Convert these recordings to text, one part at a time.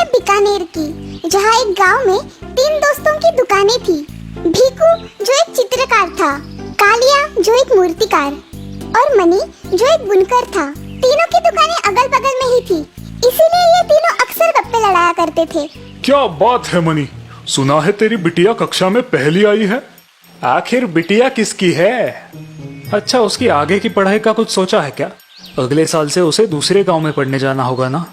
है बीकानेर की, जहाँ एक गांव में 3 दोस्तों की दुकानें थी। भीकू जो एक चित्रकार था, कालिया जो एक मूर्तिकार और मनी जो एक बुनकर था। तीनों की दुकानें अगल बगल में ही थी, इसीलिए ये तीनों अक्सर गप्पे लड़ाया करते थे। क्या बात है मनी, सुना है तेरी बिटिया कक्षा में पहली आई है। आखिर बिटिया किसकी है? अच्छा, उसकी आगे की पढ़ाई का कुछ सोचा है क्या? अगले साल से उसे दूसरे गांव में पढ़ने जाना होगा ना?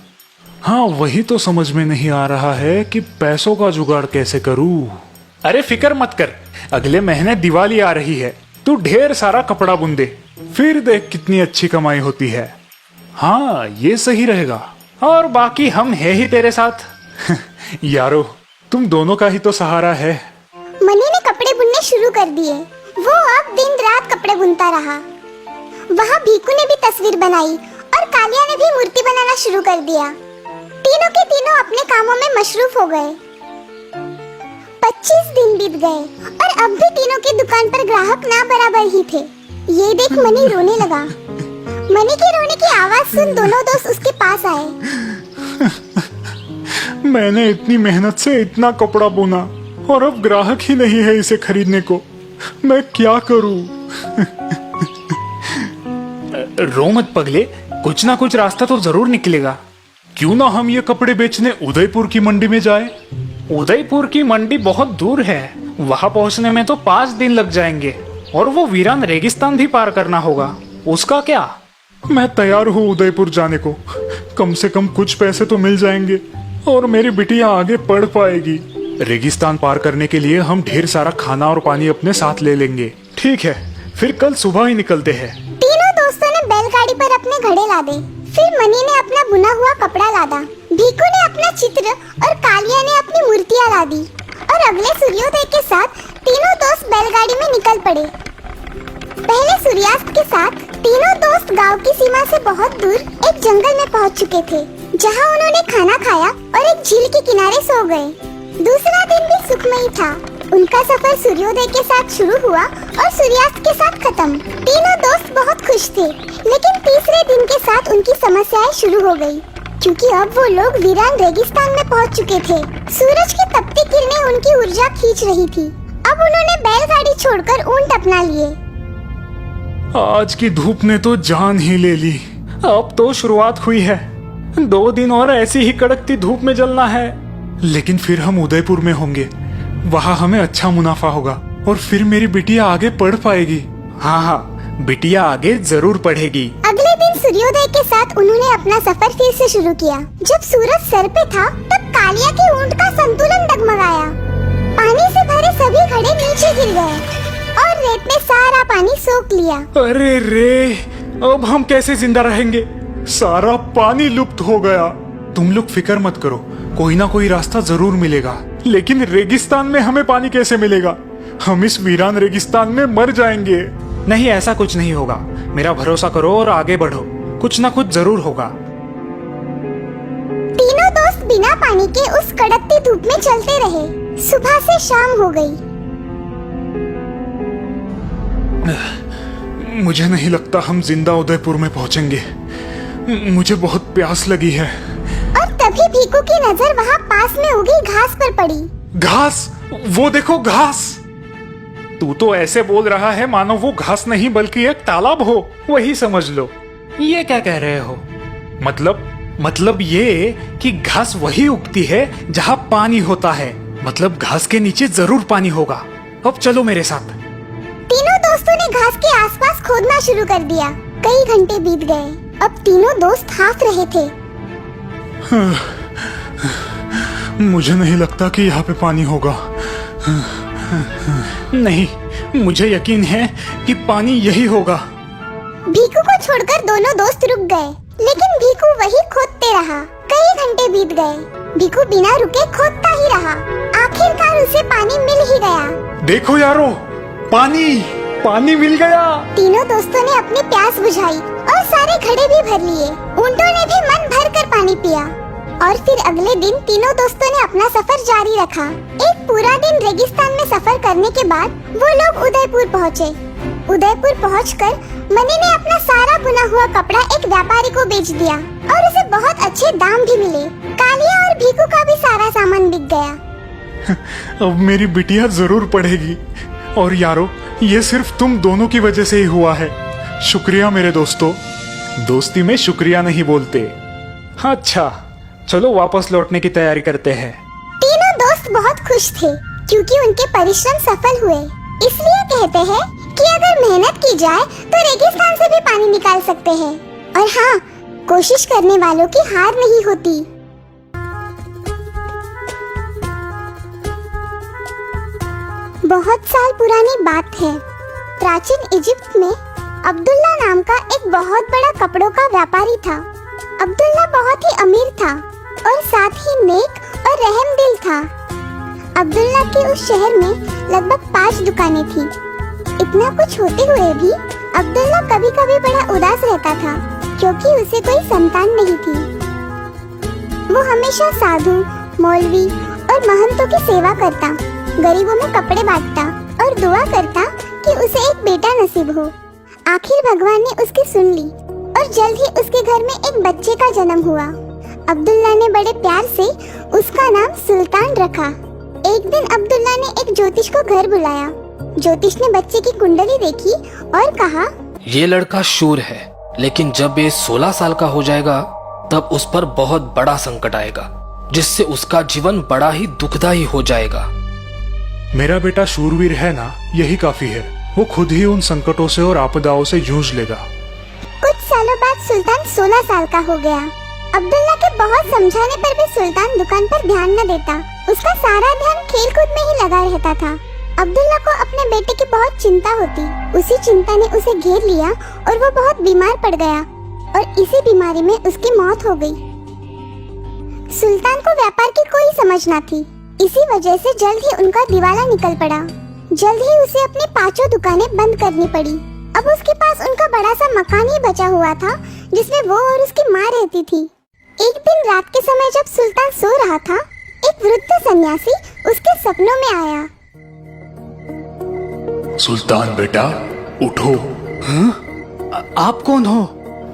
हाँ, वही तो समझ में नहीं आ रहा है कि पैसों का जुगाड़ कैसे करूँ। अरे फिक्र मत कर, अगले महीने दिवाली आ रही है, तू ढेर सारा कपड़ा बुन दे, फिर देख कितनी अच्छी कमाई होती है। हाँ, ये सही रहेगा। और बाकी हम है ही तेरे साथ। यारो, तुम दोनों का ही तो सहारा है। मनी ने कपड़े बुनने शुरू कर दिए। वो अब दिन रात कपड़े बुनता रहा। वहाँ भीकू ने भी तस्वीर बनाई और कालिया ने भी मूर्ति बनाना शुरू कर दिया। तीनों के तीनों अपने कामों में मशरूफ हो गए। 25 दिन बीत गए और अब भी तीनों की दुकान पर ग्राहक ना बराबर ही थे। ये देख मनी रोने लगा। मनी के रोने की आवाज सुन दोनों दोस्त उसके पास आए। मैंने इतनी मेहनत से इतना कपड़ा बुना और अब ग्राहक ही नहीं है इसे खरीदने को। मैं क्या करूं? रो मत पगले, कुछ ना कुछ रास्ता तो जरूर निकलेगा। क्यों ना हम ये कपड़े बेचने उदयपुर की मंडी में जाएं? उदयपुर की मंडी बहुत दूर है, वहां पहुंचने में तो 5 दिन लग जाएंगे और वो वीरान रेगिस्तान भी पार करना होगा। उसका क्या? मैं तैयार हूँ उदयपुर जाने को। कम से कम कुछ पैसे तो मिल जाएंगे और मेरी बिटिया आगे पढ़ पाएगी। रेगिस्तान पार करने के लिए हम ढेर सारा खाना और पानी अपने साथ ले लेंगे। ठीक है, फिर कल सुबह ही निकलते हैं। तीनों दोस्तों ने बैलगाड़ी पर अपने घड़े लादे। फिर मनी ने अपना बुना हुआ कपड़ा लादा, भीकू ने अपना चित्र और कालिया ने अपनी मूर्तियाँ लादी और अगले सूर्योदय के साथ तीनों दोस्त बैलगाड़ी में निकल पड़े। पहले सूर्यास्त के साथ तीनों दोस्त गांव की सीमा से बहुत दूर एक जंगल में पहुंच चुके थे, जहां उन्होंने खाना खाया और एक झील के किनारे सो गए। दूसरा दिन भी सुखमयी था। उनका सफर सूर्योदय के साथ शुरू हुआ और सूर्यास्त के साथ खत्म। तीनों दोस्त बहुत खुश थे, लेकिन तीसरे दिन के साथ उनकी समस्याएं शुरू हो गयी, क्योंकि अब वो लोग वीरान रेगिस्तान में पहुंच चुके थे। सूरज की तपती किरणें उनकी ऊर्जा खींच रही थी। अब उन्होंने बैलगाड़ी छोड़कर ऊंट अपना लिए। आज की धूप ने तो जान ही ले ली। अब तो शुरुआत हुई है, 2 दिन और ऐसी ही कड़कती धूप में जलना है। लेकिन फिर हम उदयपुर में होंगे, वहाँ हमें अच्छा मुनाफा होगा और फिर मेरी बिटिया आगे पढ़ पाएगी। हाँ हाँ, बिटिया आगे जरूर पढ़ेगी। अगले दिन सूर्योदय के साथ उन्होंने अपना सफर फिर से शुरू किया। जब सूरज सर पे था, तब कालिया के ऊंट का संतुलन डगमगाया। पानी से भरे सभी घड़े नीचे गिर गए और रेत ने सारा पानी सोख लिया। अरे रे, अब हम कैसे जिंदा रहेंगे? सारा पानी लुप्त हो गया। तुम लोग फिक्र मत करो, कोई ना कोई रास्ता जरूर मिलेगा। लेकिन रेगिस्तान में हमें पानी कैसे मिलेगा? हम इस वीरान रेगिस्तान में मर जाएंगे। नहीं, ऐसा कुछ नहीं होगा, मेरा भरोसा करो और आगे बढ़ो, कुछ ना कुछ जरूर होगा। तीनों दोस्त बिना पानी के उस कड़कती धूप में चलते रहे। सुबह से शाम हो गई। मुझे नहीं लगता हम जिंदा उदयपुर में पहुंचेंगे। मुझे बहुत प्यास लगी है। और तभी भीकू की नजर वहाँ पास में उगी घास पर पड़ी। घास? वो देखो घास। तू तो ऐसे बोल रहा है मानो वो घास नहीं बल्कि एक तालाब हो, वही समझ लो। ये क्या कह रहे हो? मतलब ये कि घास वही उगती है जहाँ पानी होता है। मतलब घास के नीचे जरूर पानी होगा। अब चलो मेरे साथ। तीनों दोस्तों ने घास के आसपास खोदना शुरू कर दिया। कई घंटे बीत गए। अब तीनों दोस्त हाफ रहे थे। मुझे नहीं लगता कि यहाँ पे पानी होगा। नहीं, मुझे यकीन है कि पानी यही होगा। भीकू को छोड़कर दोनों दोस्त रुक गए, लेकिन भीकू वही खोदते रहा। कई घंटे बीत गए। भीकू बिना रुके खोदता ही रहा। आखिरकार उसे पानी मिल ही गया। देखो यारो, पानी मिल गया। तीनों दोस्तों ने अपनी प्यास बुझाई और सारे घड़े भी भर लिए। ऊंटों ने भी मन भर कर पानी पिया और फिर अगले दिन तीनों दोस्तों ने अपना सफर जारी रखा। एक पूरा दिन रेगिस्तान में सफर करने के बाद वो लोग उदयपुर पहुँचे। उदयपुर पहुंचकर मनी ने अपना सारा बुना हुआ कपड़ा एक व्यापारी को बेच दिया और उसे बहुत अच्छे दाम भी मिले। कालिया और भीकू का अब मेरी बिटिया जरूर पढ़ेगी। और यारो, ये सिर्फ तुम दोनों की वजह से ही हुआ है। शुक्रिया मेरे दोस्तों। दोस्ती में शुक्रिया नहीं बोलते। अच्छा, चलो वापस लौटने की तैयारी करते हैं। तीनों दोस्त बहुत खुश थे क्योंकि उनके परिश्रम सफल हुए। इसलिए कहते हैं कि अगर मेहनत की जाए तो रेगिस्तान से भी पानी निकाल सकते हैं। और हाँ, कोशिश करने वालों की हार नहीं होती। बहुत साल पुरानी बात है। प्राचीन इजिप्ट में अब्दुल्ला नाम का एक बहुत बड़ा कपड़ों का व्यापारी था। अब्दुल्ला बहुत ही अमीर था और साथ ही नेक और रहमदिल था। अब्दुल्ला के उस शहर में लगभग 5 दुकानें थी। इतना कुछ होते हुए भी अब्दुल्ला कभी कभी बड़ा उदास रहता था क्योंकि उसे कोई संतान नहीं थी। वो हमेशा साधु, मौलवी और महंतों की सेवा करता, गरीबों में कपड़े बांटता और दुआ करता कि उसे एक बेटा नसीब हो। आखिर भगवान ने उसकी सुन ली और जल्द ही उसके घर में एक बच्चे का जन्म हुआ। अब्दुल्ला ने बड़े प्यार से उसका नाम सुल्तान रखा। एक दिन अब्दुल्ला ने एक ज्योतिष को घर बुलाया। ज्योतिष ने बच्चे की कुंडली देखी और कहा, ये लड़का शूर है, लेकिन जब ये 16 साल का हो जाएगा तब उस पर बहुत बड़ा संकट आएगा, जिससे उसका जीवन बड़ा ही दुखदायी हो जाएगा। मेरा बेटा शूरवीर है ना, यही काफी है। वो खुद ही उन संकटों से और आपदाओं से जूझ लेगा। कुछ सालों बाद सुल्तान 16 साल का हो गया। अब्दुल्ला के बहुत समझाने पर भी सुल्तान दुकान पर ध्यान न देता। उसका सारा ध्यान खेल कूद में ही लगा रहता था। अब्दुल्ला को अपने बेटे की बहुत चिंता होती। उसी चिंता ने उसे घेर लिया और वो बहुत बीमार पड़ गया और इसी बीमारी में उसकी मौत हो गई। सुल्तान को व्यापार की कोई समझ न थी। इसी वजह से जल्द ही उनका दिवाला निकल पड़ा। जल्द ही उसे अपनी 5 दुकानें बंद करनी पड़ी। अब उसके पास उनका बड़ा सा मकान ही बचा हुआ था जिसमें वो और उसकी माँ रहती थी। एक दिन रात के समय जब सुल्तान सो रहा था, एक वृद्ध सन्यासी उसके सपनों में आया। सुल्तान बेटा, उठो। आप कौन हो?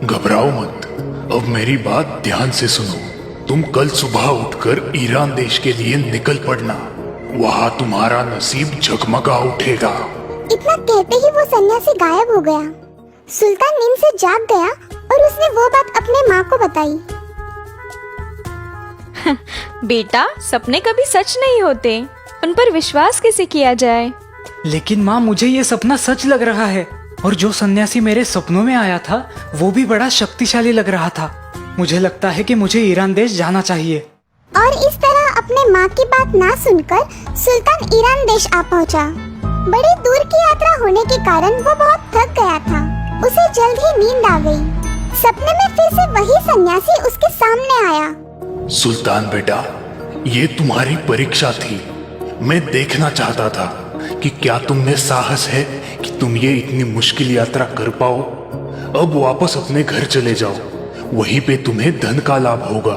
घबराओ मत। अब मेरी बात ध्यान से सुनो। तुम कल सुबह उठकर ईरान देश के लिए निकल पड़ना। वहाँ तुम्हारा नसीब जगमगा उठेगा। इतना कहते ही वो सन्यासी गायब हो गया। सुल्तान नींद से जाग गया और उसने वो बात अपने माँ को बताई। बेटा, सपने कभी सच नहीं होते, उन पर विश्वास कैसे किया जाए? लेकिन माँ, मुझे ये सपना सच लग रहा है और जो सन्यासी मेरे सपनों में आया था वो भी बड़ा शक्तिशाली लग रहा था। मुझे लगता है कि मुझे ईरान देश जाना चाहिए। और इस तरह अपने माँ की बात ना सुनकर सुल्तान ईरान देश आ पहुँचा। बड़ी दूर की यात्रा होने के कारण वो बहुत थक गया था। उसे जल्द ही नींद आ गई। सपने में फिर से वही सन्यासी उसके सामने आया। सुल्तान बेटा, ये तुम्हारी परीक्षा थी। मैं देखना चाहता था कि क्या तुम में साहस है कि तुम ये इतनी मुश्किल यात्रा कर पाओ। अब वापस अपने घर चले जाओ, वहीं पे तुम्हें धन का लाभ होगा।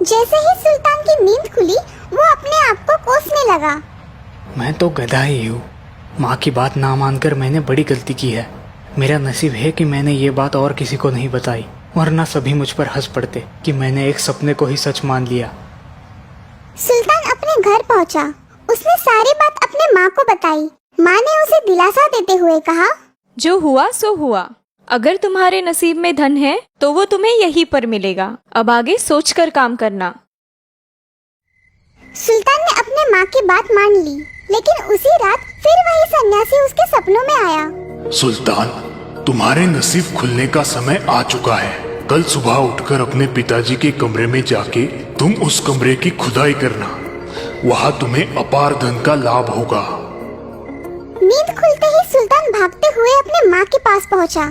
जैसे ही सुल्तान की नींद खुली, वो अपने आप को कोसने लगा। मैं तो गधा ही हूँ। माँ की बात ना मानकर मैंने बड़ी गलती की है। मेरा नसीब है कि मैंने ये बात और किसी को नहीं बताई, वरना सभी मुझ पर हंस पड़ते कि मैंने एक सपने को ही सच मान लिया। सुल्तान अपने घर पहुंचा। उसने सारी बात अपने माँ को बताई। माँ ने उसे दिलासा देते हुए कहा, जो हुआ सो हुआ। अगर तुम्हारे नसीब में धन है तो वो तुम्हें यहीं पर मिलेगा। अब आगे सोचकर काम करना। सुल्तान ने अपने माँ की बात मान ली, लेकिन उसी रात फिर वही सन्यासी उसके सपनों में आया। सुल्तान, तुम्हारे नसीब खुलने का समय आ चुका है। कल सुबह उठकर अपने पिताजी के कमरे में जाके तुम उस कमरे की खुदाई करना। वहाँ तुम्हें अपार धन का लाभ होगा। नींद खुलते ही सुल्तान भागते हुए अपने माँ के पास पहुँचा।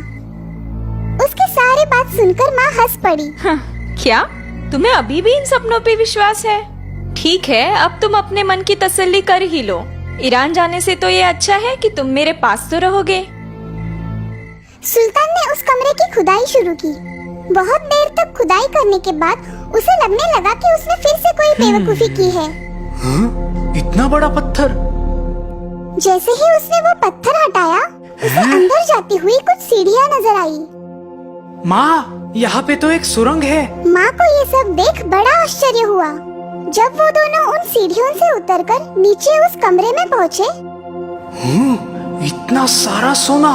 उसकी सारी बात सुनकर माँ हंस पड़ी। क्या तुम्हें अभी भी इन सपनों पे विश्वास है? ठीक है, अब तुम अपने मन की तसल्ली कर ही लो। ईरान जाने से तो ये अच्छा है कि तुम मेरे पास तो रहोगे। सुल्तान ने उस कमरे की खुदाई शुरू की। बहुत देर तक खुदाई करने के बाद उसे लगने लगा कि उसने फिर से कोई बेवकूफी की है। इतना बड़ा पत्थर! जैसे ही उसने वो पत्थर हटाया, उसे अंदर जाती हुई कुछ सीढ़ियाँ नजर आई। माँ, यहाँ पे तो एक सुरंग है। माँ को ये सब देख बड़ा आश्चर्य हुआ। जब वो दोनों उन सीढ़ियों से उतरकर नीचे उस कमरे में पहुँचे, इतना सारा सोना।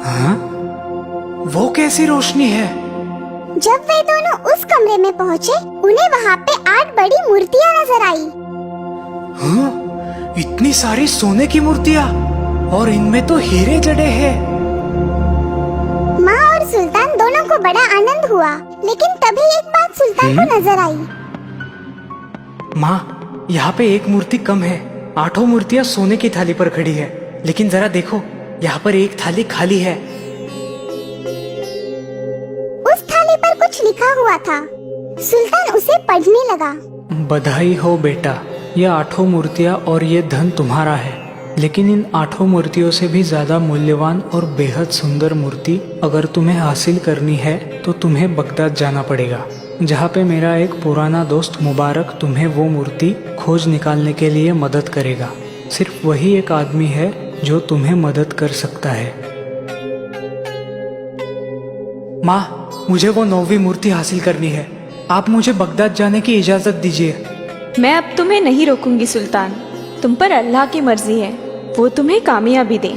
हाँ? वो कैसी रोशनी है? जब वे दोनों उस कमरे में पहुँचे, उन्हें वहाँ पे 8 बड़ी मूर्तियाँ नजर आई। हाँ? इतनी सारी सोने की मूर्तियाँ, और इनमें तो हीरे जड़े हैं। माँ और सुल्तान दोनों को बड़ा आनंद हुआ, लेकिन तभी एक बात सुल्तान को नजर आई। माँ, यहाँ पे एक मूर्ति कम है। 8 मूर्तियाँ सोने की थाली पर खड़ी है, लेकिन जरा देखो, यहाँ पर एक थाली खाली है। उस थाली पर कुछ लिखा हुआ था। सुल्तान उसे पढ़ने लगा। बधाई हो बेटा, ये 8 मूर्तियाँ और ये धन तुम्हारा है, लेकिन इन 8 मूर्तियों से भी ज्यादा मूल्यवान और बेहद सुंदर मूर्ति अगर तुम्हें हासिल करनी है तो तुम्हें बगदाद जाना पड़ेगा, जहाँ पे मेरा एक पुराना दोस्त मुबारक तुम्हें वो मूर्ति खोज निकालने के लिए मदद करेगा। सिर्फ वही एक आदमी है जो तुम्हें मदद कर सकता है। माँ, मुझे वो 9वीं मूर्ति हासिल करनी है। आप मुझे बगदाद जाने की इजाजत दीजिए। मैं अब तुम्हें नहीं रोकूंगी सुल्तान, तुम पर अल्लाह की मर्जी है, वो तुम्हें कामयाबी दे।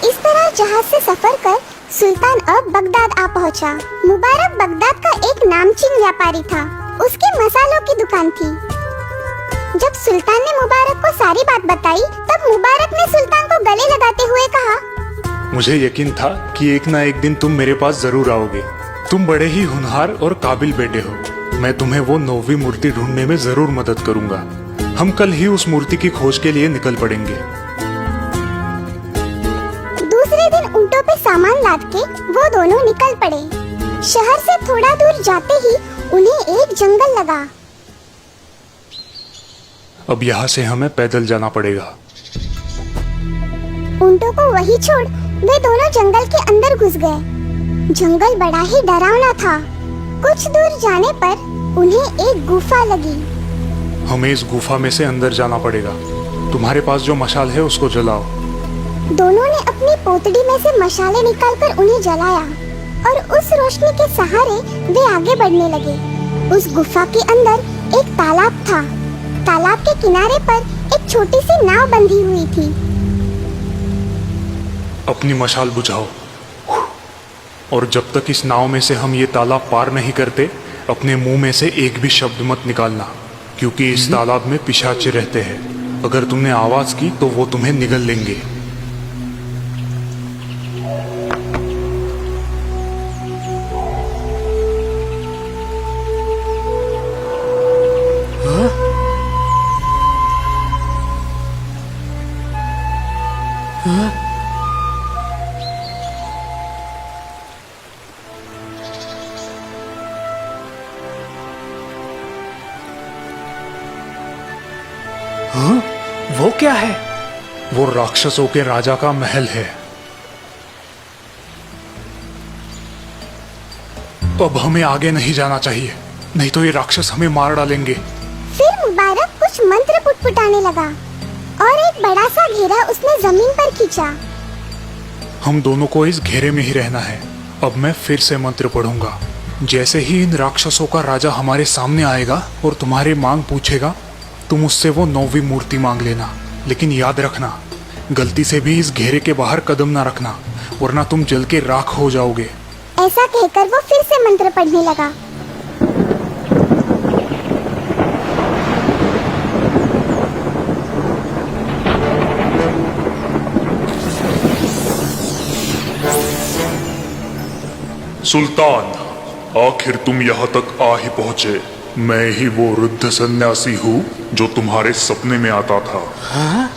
इस तरह जहाज से सफर कर सुल्तान अब बगदाद आ पहुंचा। मुबारक बगदाद का एक नामचीन व्यापारी था। उसकी मसालों की दुकान थी। जब सुल्तान ने मुबारक को सारी बात बताई, तब मुबारक ने सुल्तान को गले लगाते हुए कहा, मुझे यकीन था कि एक ना एक दिन तुम मेरे पास जरूर आओगे। तुम बड़े ही होनहार और काबिल बेटे हो। मैं तुम्हें वो 9वीं मूर्ति ढूंढने में जरूर मदद करूंगा। हम कल ही उस मूर्ति की खोज के लिए निकल पड़ेंगे। दूसरे दिन ऊंटों पे सामान लाद के वो दोनों निकल पड़े। शहर से थोड़ा दूर जाते ही उन्हें एक जंगल लगा। अब यहाँ से हमें पैदल जाना पड़ेगा। ऊंटों को वही छोड़ वे दोनों जंगल के अंदर घुस गए। जंगल बड़ा ही डरावना था। कुछ दूर जाने पर उन्हें एक गुफा लगी। हमें इस गुफा में से अंदर जाना पड़ेगा। तुम्हारे पास जो मशाल है उसको जलाओ। दोनों ने अपनी पोतड़ी में से मशाले निकालकर उन्हें जलाया और उस रोशनी के सहारे वे आगे बढ़ने लगे। उस गुफा के अंदर एक तालाब था। तालाब के किनारे पर एक छोटी सी नाव बंधी हुई थी। अपनी मशाल बुझाओ, और जब तक इस नाव में से हम ये तालाब पार नहीं करते, अपने मुंह में से एक भी शब्द मत निकालना, क्योंकि इस तालाब में पिशाच रहते हैं। अगर तुमने आवाज की तो वो तुम्हें निगल लेंगे। वो क्या है? वो राक्षसों के राजा का महल है। अब हमें आगे नहीं जाना चाहिए, नहीं तो ये राक्षस हमें मार डालेंगे। फिर मुबारक कुछ मंत्र पुटपुटाने लगा और एक बड़ा सा घेरा उसने जमीन पर खींचा। हम दोनों को इस घेरे में ही रहना है। अब मैं फिर से मंत्र पढ़ूंगा। जैसे ही इन राक्षसों का राजा हमारे सामने आएगा और तुम्हारे मांग पूछेगा, तुम उससे वो 9वीं मूर्ति मांग लेना। लेकिन याद रखना, गलती से भी इस घेरे के बाहर कदम ना रखना, वरना तुम जल के राख हो जाओगे। ऐसा कहकर वो फिर से मंत्र पढ़ने लगा। सुल्तान, आखिर तुम यहाँ तक आ ही पहुँचे। मैं ही वो वृद्ध सन्यासी हूँ जो तुम्हारे सपने में आता था। हाँ?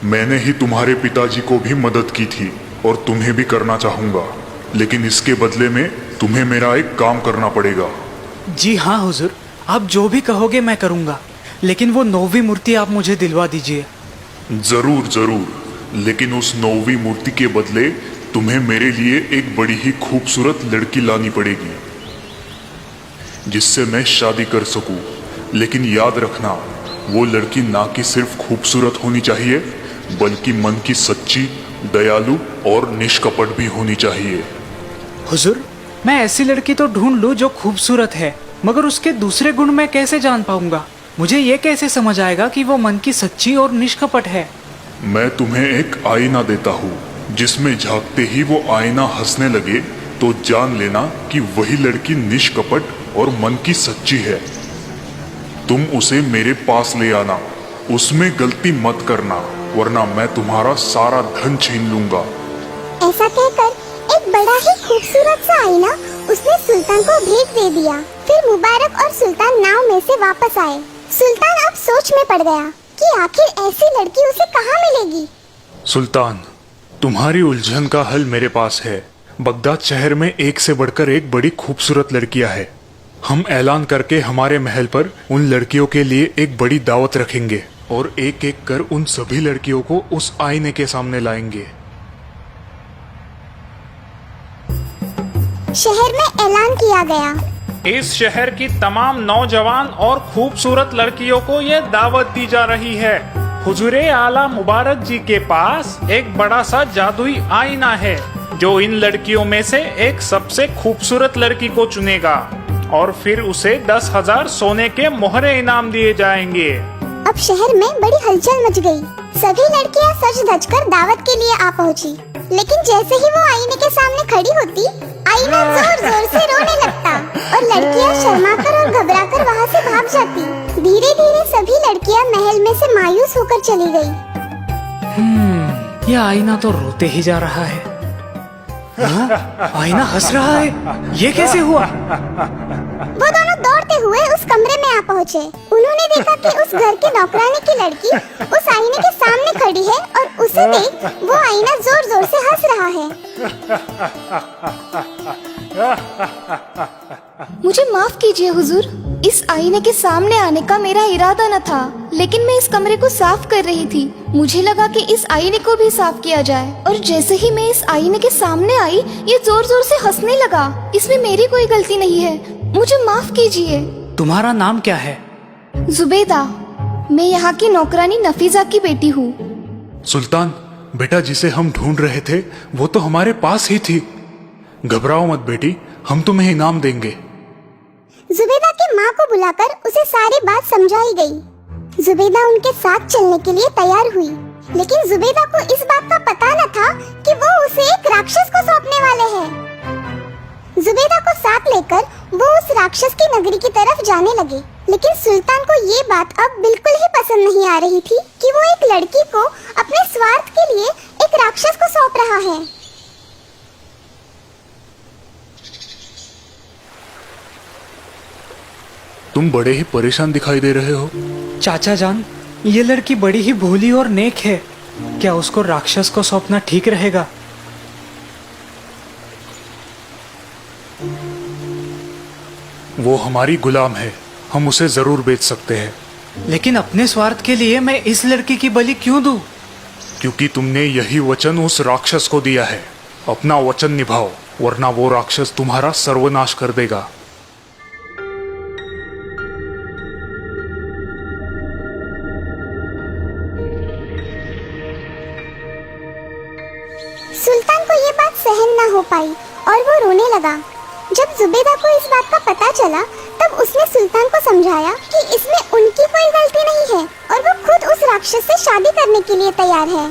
मैंने ही तुम्हारे पिताजी को भी मदद की थी और तुम्हें भी करना चाहूंगा, लेकिन इसके बदले में तुम्हें मेरा एक काम करना पड़ेगा। जी हाँ हुजूर, आप जो भी कहोगे मैं करूँगा, लेकिन वो 9वीं मूर्ति आप मुझे दिलवा दीजिए। जरूर जरूर, लेकिन उस 9वीं मूर्ति के बदले तुम्हें मेरे लिए एक बड़ी ही खूबसूरत लड़की लानी पड़ेगी, जिससे मैं शादी कर सकूं। लेकिन याद रखना, वो लड़की ना कि सिर्फ खूबसूरत होनी चाहिए, बल्कि मन की सच्ची, दयालु और निष्कपट भी होनी चाहिए। हुजूर, मैं ऐसी लड़की तो ढूंढ लूं जो खूबसूरत है, मगर उसके दूसरे गुण मैं कैसे जान पाऊंगा? मुझे ये कैसे समझ आएगा कि वो मन की सच्ची और निष्कपट है? मैं तुम्हें एक आईना देता हूँ, जिसमें झांकते ही वो आईना हंसने लगे तो जान लेना कि वही लड़की निष्कपट और मन की सच्ची है। तुम उसे मेरे पास ले आना, उसमें गलती मत करना, वरना मैं तुम्हारा सारा धन छीन लूंगा। ऐसा कहकर एक बड़ा ही खूबसूरत सा आईना उसने सुल्तान को भेंट दे दिया। फिर मुबारक और सुल्तान नाव में से वापस आए। सुल्तान अब सोच में पड़ गया कि आखिर ऐसी लड़की उसे कहाँ मिलेगी। सुल्तान, तुम्हारी उलझन का हल मेरे पास है। बगदाद शहर में एक से बढ़कर एक बड़ी खूबसूरत लड़कियां हैं। हम ऐलान करके हमारे महल पर उन लड़कियों के लिए एक बड़ी दावत रखेंगे और एक एक कर उन सभी लड़कियों को उस आईने के सामने लाएंगे। शहर में ऐलान किया गया। इस शहर की तमाम नौजवान और खूबसूरत लड़कियों को ये दावत दी जा रही है। हुजूरे आला मुबारक जी के पास एक बड़ा सा जादुई आईना है, जो इन लड़कियों में से एक सबसे खूबसूरत लड़की को चुनेगा और फिर उसे 10,000 सोने के मोहरे इनाम दिए जाएंगे। अब शहर में बड़ी हलचल मच गई। सभी लड़कियां सज धज कर दावत के लिए आ पहुंची। लेकिन जैसे ही वो आईने के सामने खड़ी होती, आईना जोर जोर से रोने लगता और लड़कियां शर्माकर और घबराकर वहाँ से भाग जाती। धीरे धीरे सभी लड़कियां महल में से मायूस होकर चली गई। यह आईना तो रोते ही जा रहा है। हाँ? आईना हंस रहा है। ये कैसे हुआ? वो दोनों दौड़ते हुए उस कमरे में आ पहुँचे। उन्होंने देखा कि उस घर की नौकरानी की लड़की उस आईने के सामने खड़ी है और उसे देख वो आईना जोर जोर से हंस रहा है। मुझे माफ कीजिए हुजूर, इस आईने के सामने आने का मेरा इरादा न था, लेकिन मैं इस कमरे को साफ कर रही थी। मुझे लगा कि इस आईने को भी साफ किया जाए, और जैसे ही मैं इस आईने के सामने आई, ये जोर जोर से हंसने लगा। इसमें मेरी कोई गलती नहीं है, मुझे माफ कीजिए। तुम्हारा नाम क्या है? जुबैदा, मैं यहाँ की नौकरानी नफीजा की बेटी हूँ। सुल्तान, बेटा जिसे हम ढूंढ रहे थे वो तो हमारे पास ही थी। घबराओ मत बेटी, हम तुम्हें इनाम देंगे। जुबैदा की माँ को बुलाकर उसे सारी बात समझाई गई। जुबैदा उनके साथ चलने के लिए तैयार हुई, लेकिन जुबैदा को इस बात का पता न था कि वो उसे एक राक्षस को सौंपने वाले हैं। जुबैदा को साथ लेकर वो उस राक्षस की नगरी की तरफ जाने लगे, लेकिन सुल्तान को ये बात अब बिल्कुल ही पसंद नहीं आ रही थी कि वो एक लड़की को अपने स्वार्थ के लिए एक राक्षस को सौंप रहा है। तुम बड़े ही परेशान दिखाई दे रहे हो। चाचा जान, ये लड़की बड़ी ही भोली और नेक है। क्या उसको राक्षस को सौंपना ठीक रहेगा? वो हमारी गुलाम है, हम उसे जरूर बेच सकते हैं। लेकिन अपने स्वार्थ के लिए मैं इस लड़की की बलि क्यों दूं? क्योंकि तुमने यही वचन उस राक्षस को दिया है। अपना वचन निभाओ, वरना वो राक्षस तुम्हारा सर्वनाश कर देगा। सुल्तान को ये बात सहन न हो पाई और वो रोने लगा। जब जुबैदा को इस बात का पता चला, तब उसने सुल्तान को समझाया कि इसमें उनकी कोई गलती नहीं है और वो खुद उस राक्षस से शादी करने के लिए तैयार है।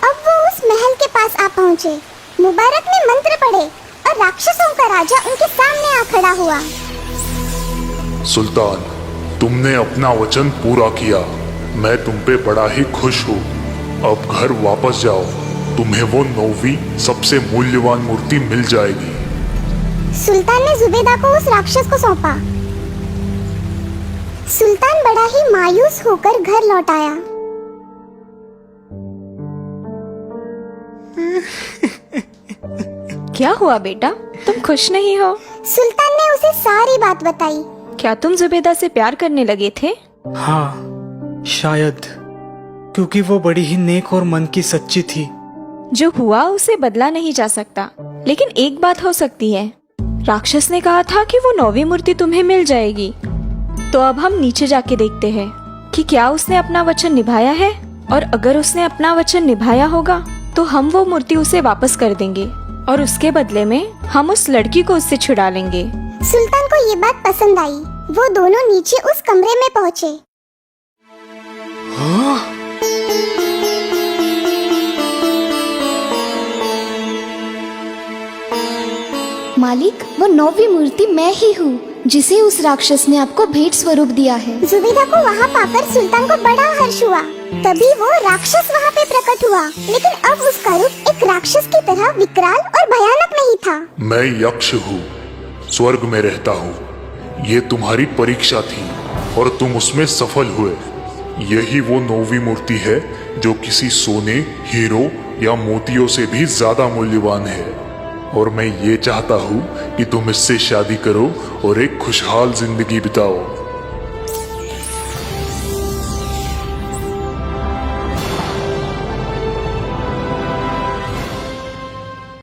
अब वो उस महल के पास आ पहुँचे। मुबारक ने मंत्र पढ़े और राक्षसों का राजा उनके सामने आ खड़ा हुआ। सुल्तान, तुमने अपना वचन पूरा किया। मैं तुम पे बड़ा ही खुश हूँ। अब घर वापस जाओ, तुम्हें वो 9वीं सबसे मूल्यवान मूर्ति मिल जाएगी। सुल्तान ने जुबैदा को उस राक्षस को सौंपा। सुल्तान बड़ा ही मायूस होकर घर लौट आया। क्या हुआ बेटा, तुम खुश नहीं हो? सुल्तान ने उसे सारी बात बताई। क्या तुम जुबैदा से प्यार करने लगे थे? हाँ, शायद, क्योंकि वो बड़ी ही नेक और मन की सच्ची थी। जो हुआ उसे बदला नहीं जा सकता, लेकिन एक बात हो सकती है। राक्षस ने कहा था कि वो 9वीं मूर्ति तुम्हें मिल जाएगी। तो अब हम नीचे जाके देखते हैं कि क्या उसने अपना वचन निभाया है, और अगर उसने अपना वचन निभाया होगा तो हम वो मूर्ति उसे वापस कर देंगे और उसके बदले में हम उस लड़की को उससे छुड़ा लेंगे। सुल्तान को ये बात पसंद आई। वो दोनों नीचे उस कमरे में पहुँचे। मालिक, वो 9वीं मूर्ति मैं ही हूँ जिसे उस राक्षस ने आपको भेंट स्वरूप दिया है। जुबैदा को वहाँ पाकर सुल्तान को बड़ा हर्ष हुआ। तभी वो राक्षस वहाँ पे प्रकट हुआ, लेकिन अब उसका रूप एक राक्षस की तरह विकराल और भयानक नहीं था। मैं यक्ष हूँ, स्वर्ग में रहता हूँ। ये तुम्हारी परीक्षा थी और तुम उसमें सफल हुए। यही वो 9वीं मूर्ति है जो किसी सोने, हीरो या मोतियों से भी ज्यादा मूल्यवान है। और मैं ये चाहता हूँ कि तुम इससे शादी करो और एक खुशहाल जिंदगी बिताओ।